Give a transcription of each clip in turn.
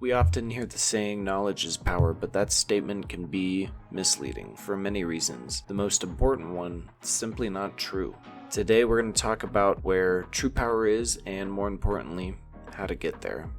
We often hear the saying, knowledge is power, but that statement can be misleading for many reasons. The most important one, it's simply not true. Today we're going to talk about where true power is and, more importantly, how to get there.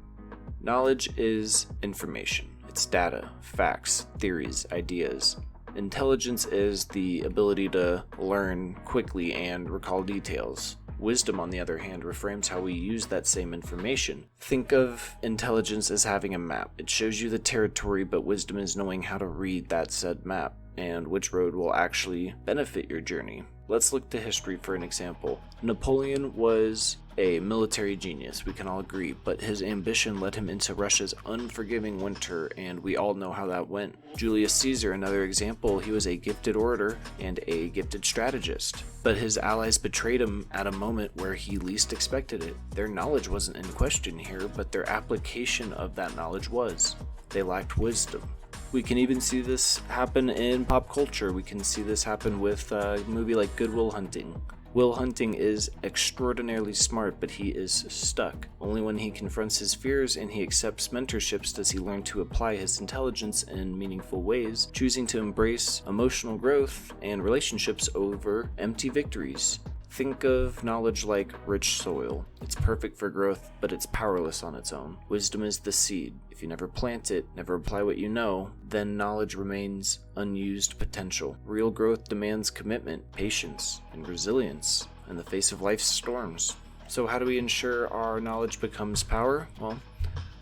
Knowledge is information. It's data, facts, theories, ideas. Intelligence is the ability to learn quickly and recall details. Wisdom, on the other hand, reframes how we use that same information. Think of intelligence as having a map. It shows you the territory, but wisdom is knowing how to read that said map and which road will actually benefit your journey. Let's look to history for an example. Napoleon was a military genius, we can all agree, but his ambition led him into Russia's unforgiving winter, and we all know how that went. Julius Caesar, another example, he was a gifted orator and a gifted strategist, but his allies betrayed him at a moment where he least expected it. Their knowledge wasn't in question here, but their application of that knowledge was. They lacked wisdom. We can even see this happen in pop culture. We can see this happen with a movie like Good Will Hunting. Will Hunting is extraordinarily smart, but he is stuck. Only when he confronts his fears and he accepts mentorships does he learn to apply his intelligence in meaningful ways, choosing to embrace emotional growth and relationships over empty victories. Think of knowledge like rich soil. It's perfect for growth, but it's powerless on its own. Wisdom is the seed. If you never plant it, never apply what you know, then knowledge remains unused potential. Real growth demands commitment, patience, and resilience in the face of life's storms. So how do we ensure our knowledge becomes power? Well,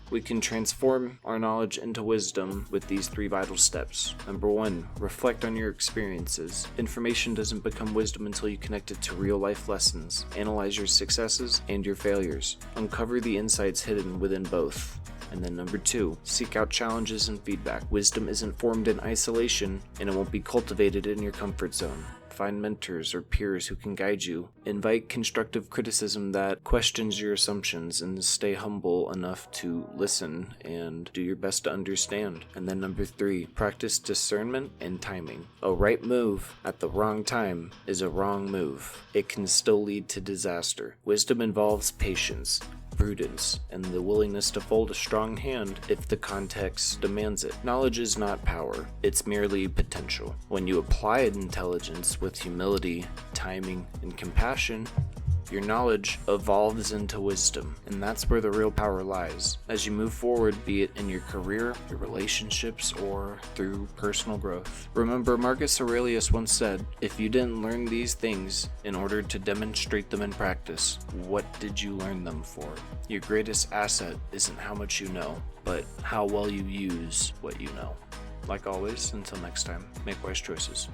we can transform our knowledge into wisdom with these 3 vital steps. Number 1, reflect on your experiences. Information doesn't become wisdom until you connect it to real-life lessons. Analyze your successes and your failures. Uncover the insights hidden within both. And then number 2, seek out challenges and feedback. Wisdom isn't formed in isolation, and it won't be cultivated in your comfort zone. Find mentors or peers who can guide you. Invite constructive criticism that questions your assumptions, and stay humble enough to listen and do your best to understand. And then number 3, practice discernment and timing. A right move at the wrong time is a wrong move. It can still lead to disaster. Wisdom involves patience, prudence, and the willingness to fold a strong hand if the context demands it. Knowledge is not power, it's merely potential. When you apply intelligence with humility, timing, and compassion, your knowledge evolves into wisdom, and that's where the real power lies. As you move forward, be it in your career, your relationships, or through personal growth. Remember, Marcus Aurelius once said, if you didn't learn these things in order to demonstrate them in practice, what did you learn them for? Your greatest asset isn't how much you know, but how well you use what you know. Like always, until next time, make wise choices.